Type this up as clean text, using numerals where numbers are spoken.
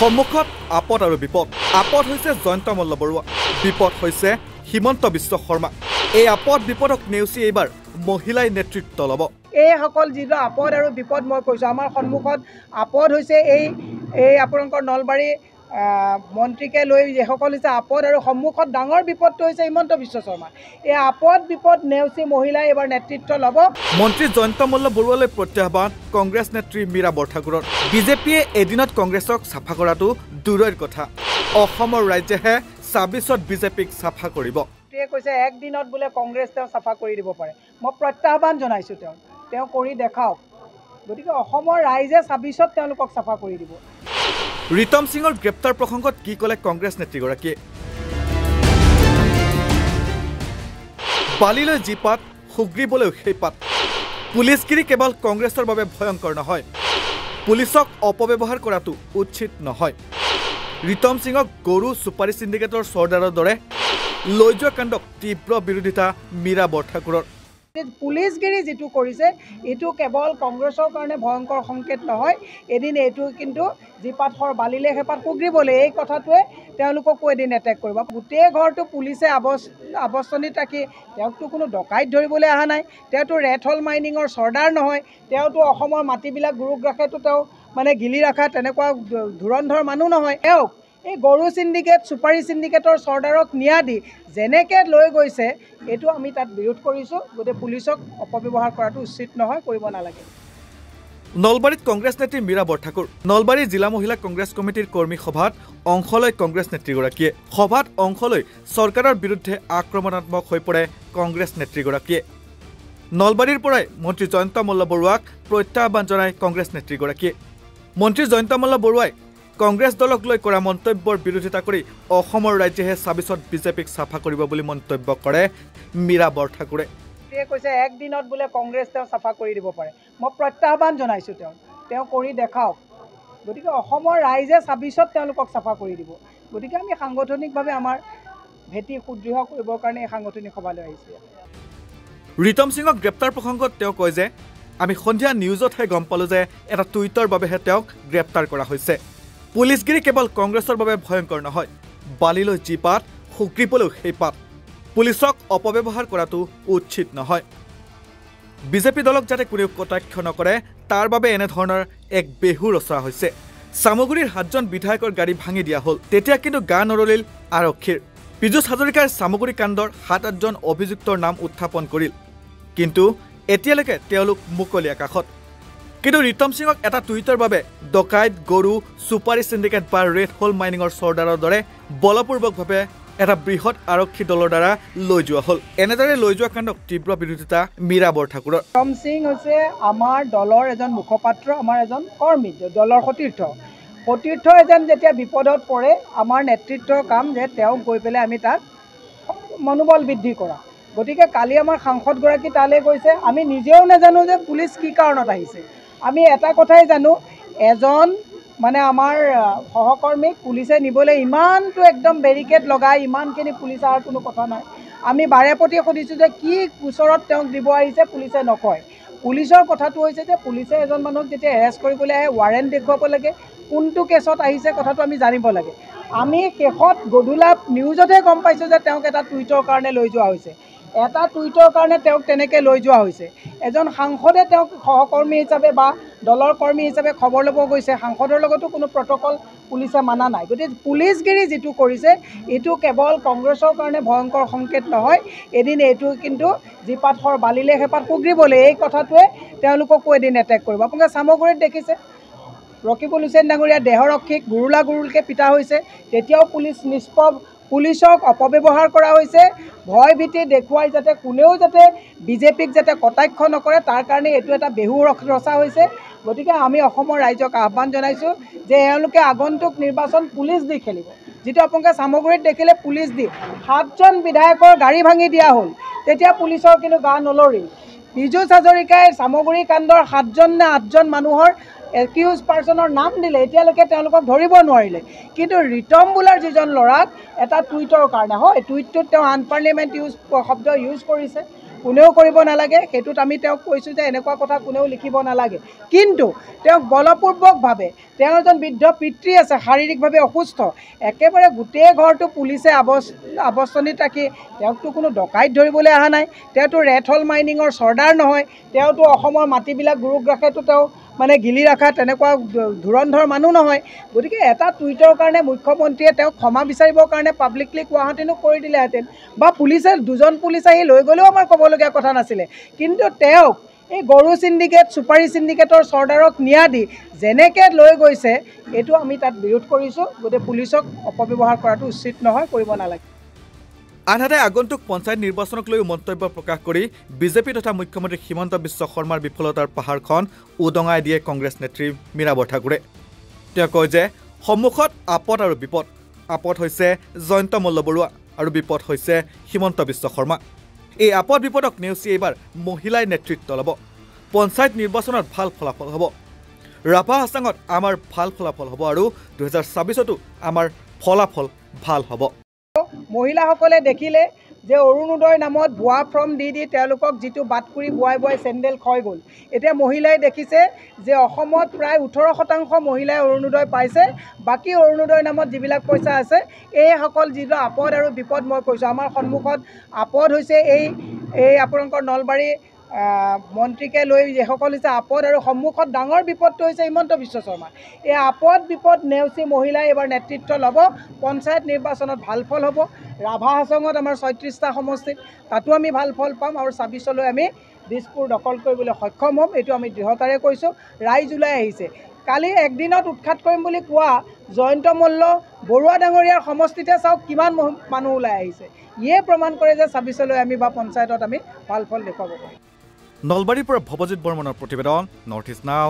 সন্মুখত আপদ আৰু বিপদ। আপদ হৈছে জয়ন্ত মল্ল বৰুৱা, বিপদ হৈছে হিমন্ত বিশ্ব শৰ্মা। এই আপদ বিপদক নেওচি এইবাৰ মহিলাই নেতৃত্ব ল'ব। এই সকল যিটো আপদ আৰু বিপদ মই কৈছোঁ, আমাৰ সন্মুখত আপদ হৈছে এই আপোনালোকৰ নলবাৰী মন্ত্ৰীকে লৈ যিসকল হৈছে আপদ, আৰু সন্মুখত ডাঙৰ বিপদটো হৈছে হিমন্ত বিশ্ব শৰ্মা। এই আপদ বিপদ নেওচি মহিলাই এইবাৰ নেতৃত্ব ল'ব। মন্ত্ৰী জয়ন্ত মল্ল বৰুৱালৈ প্ৰত্যাহ্বান কংগ্ৰেছ নেত্ৰী মীৰা বৰঠাকুৰৰ। বিজেপিয়ে এদিনত কংগ্ৰেছক চাফা কৰাটো দূৰৰ কথা, অসমৰ ৰাইজেহে ২৬ত বিজেপিক চাফা কৰিব। কৈছে একদিনত বোলে কংগ্ৰেছ তেওঁ চাফা কৰি দিব পাৰে। মই প্ৰত্যাহ্বান জনাইছোঁ, তেওঁ কৰি দেখাওক। গতিকে অসমৰ ৰাইজে ২৬ত তেওঁলোকক চাফা কৰি দিব। ৰিতম সিঙৰ গ্ৰেপ্তাৰ প্ৰসংগত কি ক'লে কংগ্ৰেছ নেত্ৰীগৰাকীয়ে? বালিলৈ যি পাত, সুগ্ৰীবলৈ সেই পাত। পুলিচগিৰি কেৱল কংগ্ৰেছৰ বাবে ভয়ংকৰ নহয়, পুলিচক অপব্যৱহাৰ কৰাটো উচিত নহয়। ৰিতম সিঙক গৰু চুপাৰী চিণ্ডিকেটৰ চৰ্দাৰৰ দৰে লৈ যোৱা কাণ্ডক তীব্ৰ বিৰোধিতা মীৰা বৰঠাকুৰৰ। পুলিচগিৰি যিটো কৰিছে এইটো কেৱল কংগ্ৰেছৰ কাৰণে ভয়ংকৰ সংকেত নহয়, এদিন এইটো কিন্তু জীপাতহৰ বালিলে হেপাত সুগ্ৰীবলৈ, এই কথাটোৱে তেওঁলোককো এদিন এটেক কৰিব। গোটেই ঘৰটো পুলিচে আৱশ্যনিত ৰাখি তেওঁকতো কোনো ডকাইত ধৰিবলৈ অহা নাই, তেওঁতো ৰেড হল মাইনিঙৰ চৰ্দাৰ নহয়, তেওঁতো অসমৰ মাটিবিলাক গুৰুক ৰাখেতো তেওঁ মানে গিলি ৰখা তেনেকুৱা ধুৰন্ধৰ মানুহ নহয়। তেওঁক এই গৰু চিণ্ডিকেট চুপাৰী চিণ্ডিকেটৰ চৰ্দাৰক নিয়া দি যেনেকৈ লৈ গৈছে এইটো আমি তাত বিৰোধ কৰিছোঁ। গতিকে পুলিচক অপব্যৱহাৰ কৰাটো উচিত নহয়, কৰিব নালাগে। নলবাৰীত কংগ্ৰেছ নেত্ৰী মীৰা বৰঠাকুৰ। নলবাৰী জিলা মহিলা কংগ্ৰেছ কমিটিৰ কৰ্মী সভাত অংশ লয় কংগ্ৰেছ নেত্ৰীগৰাকীয়ে। সভাত অংশ লৈ চৰকাৰৰ বিৰুদ্ধে আক্ৰমণাত্মক হৈ পৰে কংগ্ৰেছ নেত্ৰীগৰাকীয়ে। নলবাৰীৰ পৰাই মন্ত্ৰী জয়ন্ত মল্ল বৰুৱাক প্ৰত্যাহ্বান জনায় কংগ্ৰেছ নেত্ৰীগৰাকীয়ে। মন্ত্ৰী জয়ন্ত মল্ল বৰুৱাই কংগ্ৰেছ দলক লৈ কৰা মন্তব্যৰ বিৰোধিতা কৰি অসমৰ ৰাইজেহে ২৬ত বিজেপিক চাফা কৰিব বুলি মন্তব্য কৰে মীৰা বৰঠাকুৰে। কৈছে একদিনত বোলে কংগ্ৰেছ তেওঁ চাফা কৰি দিব পাৰে। মই প্ৰত্যাহ্বান জনাইছোঁ, তেওঁ কৰি দেখাওক। গতিকে অসমৰ ৰাইজে ২৬ত তেওঁলোকক চাফা কৰি দিব। গতিকে আমি সাংগঠনিকভাৱে আমাৰ ভেটি সুদৃঢ় কৰিবৰ কাৰণে এই সাংগঠনিক সভালৈ আহিছোঁ। ৰিতম সিঙক গ্ৰেপ্তাৰ প্ৰসংগত তেওঁ কয় যে আমি সন্ধিয়া নিউজতহে গম পালোঁ যে এটা টুইটৰ বাবেহে তেওঁক গ্ৰেপ্তাৰ কৰা হৈছে। পুলিচগিৰি কেৱল কংগ্ৰেছৰ বাবে ভয়ংকৰ নহয়, বালিলৈ যি পাত, সুগ্ৰীবলৈ সেই পাত। পুলিচক অপব্যৱহাৰ কৰাটো উচিত নহয়। বিজেপি দলক যাতে কোনেও কটাক্ষ নকৰে তাৰ বাবে এনেধৰণৰ এক বেহু ৰচা হৈছে। চামগুৰিৰ ৭জন বিধায়কৰ গাড়ী ভাঙি দিয়া হ'ল, তেতিয়া কিন্তু গা নৰলিল আৰক্ষীৰ। পীযুষ হাজৰিকাৰ চামগুৰি কাণ্ডৰ ৭-৮জন অভিযুক্তৰ নাম উত্থাপন কৰিল, কিন্তু এতিয়ালৈকে তেওঁলোক মুকলি আকাশত। কিন্তু ৰিতম সিঙক এটা টুইটৰ বাবে ডকাইত, গৰু, চুপাৰী চিণ্ডিকেট বা ৰেড হল মাইনিঙৰ চৰ্দাৰৰ দৰে বলপূৰ্বকভাৱে এটা বৃহৎ আৰক্ষী দলৰ দ্বাৰা লৈ যোৱা হ'ল। এনেদৰে লৈ যোৱা কাণ্ডক তীব্ৰ বিৰোধিতা মীৰা বৰঠাকুৰৰ। ৰিতম সিং হৈছে আমাৰ দলৰ এজন মুখপাত্ৰ, আমাৰ এজন কৰ্মী, দলৰ সতীৰ্থ এজন যেতিয়া বিপদত পৰে আমাৰ নেতৃত্বৰ কাম যে তেওঁক গৈ পেলাই আমি তাক মনোবল বৃদ্ধি কৰা। গতিকে কালি আমাৰ সাংসদগৰাকী তালৈ গৈছে, আমি নিজেও নাজানো যে পুলিচ কি কাৰণত আহিছে। আমি এটা কথাই জানো, এজন মানে আমাৰ সহকৰ্মীক পুলিচে নিবলৈ ইমানটো একদম বেৰিকেড লগাই ইমানখিনি পুলিচ অহাৰ কোনো কথা নাই। আমি বাৰে প্ৰতি সুধিছোঁ যে কি গোচৰত তেওঁক দিব আহিছে, পুলিচে নকয়। পুলিচৰ কথাটো হৈছে যে পুলিচে এজন মানুহক যেতিয়া এৰেষ্ট কৰিবলৈ আহে ৱাৰেণ্ট দেখুৱাব লাগে, কোনটো কেছত আহিছে কথাটো আমি জানিব লাগে। আমি শেষত গধূলা নিউজতহে গম পাইছোঁ যে তেওঁক এটা টুইটৰ কাৰণে লৈ যোৱা হৈছে। এটা টুইটৰ কাৰণে তেওঁক তেনেকৈ লৈ যোৱা হৈছে। এজন সাংসদে তেওঁক সহকৰ্মী হিচাপে বা দলৰ কৰ্মী হিচাপে খবৰ ল'ব গৈছে, সাংসদৰ লগতো কোনো প্ৰট'কল পুলিচে মানা নাই। গতিকে পুলিচগিৰি যিটো কৰিছে এইটো কেৱল কংগ্ৰেছৰ কাৰণে ভয়ংকৰ সংকেত নহয়, এদিন এইটো কিন্তু জীপাতহৰ বালিলে হেপাত সুগ্ৰীবলৈ, এই কথাটোৱে তেওঁলোককো এদিন এটেক কৰিব। আপোনালোকে চামগুৰিত দেখিছে ৰকিবুল হুছেইন ডাঙৰীয়া দেহৰক্ষীক গুৰুলকৈ পিটা হৈছে, তেতিয়াও পুলিচ নিষ্পভ। পুলিচক অপব্যৱহাৰ কৰা হৈছে, ভয় ভীতি দেখুৱাই যাতে কোনেও যাতে বিজেপিক যাতে কটাক্ষ নকৰে তাৰ কাৰণে এইটো এটা বেহু ৰচা হৈছে। গতিকে আমি অসমৰ ৰাইজক আহ্বান জনাইছোঁ যে এওঁলোকে আগন্তুক নিৰ্বাচন পুলিচ দি খেলিব। যিটো আপোনালোকে চামগুৰিত দেখিলে পুলিচ দি ৭জন বিধায়কৰ গাড়ী ভাঙি দিয়া হ'ল, তেতিয়া পুলিচৰ কিন্তু গা নলৰিল। পীযুষ হাজৰিকাই চামগুৰি কাণ্ডৰ ৭জন নে 8জন মানুহৰ একিউজ পাৰ্চনৰ নাম দিলে, এতিয়ালৈকে তেওঁলোকক ধৰিব নোৱাৰিলে। কিন্তু ৰিতম বোলাৰ যিজন ল'ৰাক এটা টুইটৰ কাৰণে হয়, টুইটটোত তেওঁ আনপাৰ্লিয়ামেণ্ট শব্দ ইউজ কৰিছে, কোনেও কৰিব নালাগে। সেইটোত আমি তেওঁক কৈছোঁ যে এনেকুৱা কথা কোনেও লিখিব নালাগে, কিন্তু তেওঁক বলপূৰ্বকভাৱে তেওঁ এজন বৃদ্ধ পিতৃ আছে, শাৰীৰিকভাৱে অসুস্থ, একেবাৰে গোটেই ঘৰটো পুলিচে আৱৰ্জনীত ৰাখি তেওঁকতো কোনো ডকাইত ধৰিবলৈ অহা নাই, তেওঁতো ৰেড হল মাইনিঙৰ চৰ্দাৰ নহয়, তেওঁতো অসমৰ মাটিবিলাক গুৰুগ্ৰাসেতো তেওঁ মানে গিলি ৰখা তেনেকুৱা ধুৰন্ধৰ মানুহ নহয়। গতিকে এটা টুইটৰ কাৰণে মুখ্যমন্ত্ৰীয়ে তেওঁক ক্ষমা বিচাৰিবৰ কাৰণে পাব্লিকলি কোৱাহেঁতেনো কৰি দিলেহেঁতেন, বা পুলিচে দুজন পুলিচ আহি লৈ গ'লেও আমাৰ ক'বলগীয়া কথা নাছিলে। কিন্তু তেওঁক এই গৰু চিণ্ডিকেট, চুপাৰী চিণ্ডিকেটৰ চৰ্দাৰক নিয়া দি যেনেকৈ লৈ গৈছে, এইটো আমি তাত বিৰোধ কৰিছোঁ। গতিকে পুলিচক অপব্যৱহাৰ কৰাটো উচিত নহয়, কৰিব নালাগে। আনহাতে আগন্তুক পঞ্চায়ত নিৰ্বাচনক লৈ মন্তব্য প্ৰকাশ কৰি বিজেপি তথা মুখ্যমন্ত্ৰী হিমন্ত বিশ্ব শৰ্মাৰ বিফলতাৰ পাহাৰখন উদঙাই দিয়ে কংগ্ৰেছ নেত্ৰী মীৰা বৰঠাকুৰে। তেওঁ কয় যে সন্মুখত আপদ আৰু বিপদ। আপদ হৈছে জয়ন্ত মল্ল বৰুৱা আৰু বিপদ হৈছে হিমন্ত বিশ্ব শৰ্মা। এই আপদ বিপদক নেওচি এইবাৰ মহিলাই নেতৃত্ব ল'ব। পঞ্চায়ত নিৰ্বাচনত ভাল ফলাফল হ'ব। ৰাভা হাছাঙত আমাৰ ভাল ফলাফল হ'ব আৰু 2024তো আমাৰ ফলাফল ভাল হ'ব। মহিলাসকলে দেখিলে যে অৰুণোদয় নামত ভুৱা ফৰ্ম দি তেওঁলোকক যিটো বাটকুৰি বোৱাই চেণ্ডেল ক্ষয় গ'ল। এতিয়া মহিলাই দেখিছে যে অসমত প্ৰায় 18% মহিলাই অৰুণোদয় পাইছে। বাকী অৰুণোদয় নামত যিবিলাক পইচা আছে, এইসকল যিটো আপদ আৰু বিপদ মই কৈছোঁ, আমাৰ সন্মুখত আপদ হৈছে এই আপোনালোকৰ নলবাৰী মন্ত্ৰীকে লৈ যিসকল হৈছে আপদ, আৰু সন্মুখত ডাঙৰ বিপদটো হৈছে হিমন্ত বিশ্ব শৰ্মা। এই আপদ বিপদ নেওচি মহিলাই এবাৰ নেতৃত্ব ল'ব। পঞ্চায়ত নিৰ্বাচনত ভাল ফল হ'ব। ৰাভা হাছঙত আমাৰ 36টা সমষ্টিত তাতো আমি ভাল ফল পাম, আৰু 26লৈ আমি দিছপুৰ দখল কৰিবলৈ সক্ষম হ'ম। এইটো আমি দৃঢ়তাৰে কৈছোঁ। ৰাইজ ওলাই আহিছে। কালি একদিনত উৎখাত কৰিম বুলি কোৱা জয়ন্ত মল্ল বৰুৱা ডাঙৰীয়াৰ সমষ্টিতে চাওক কিমান মানুহ ওলাই আহিছে। ইয়ে প্ৰমাণ কৰে যে 26লৈ আমি বা পঞ্চায়তত আমি ভাল ফল দেখুৱাব পাৰিম। নলবাৰীৰ পৰা ভৱজিৎ বৰ্মনৰ প্ৰতিবেদন, নৰ্থ ইষ্ট নাও।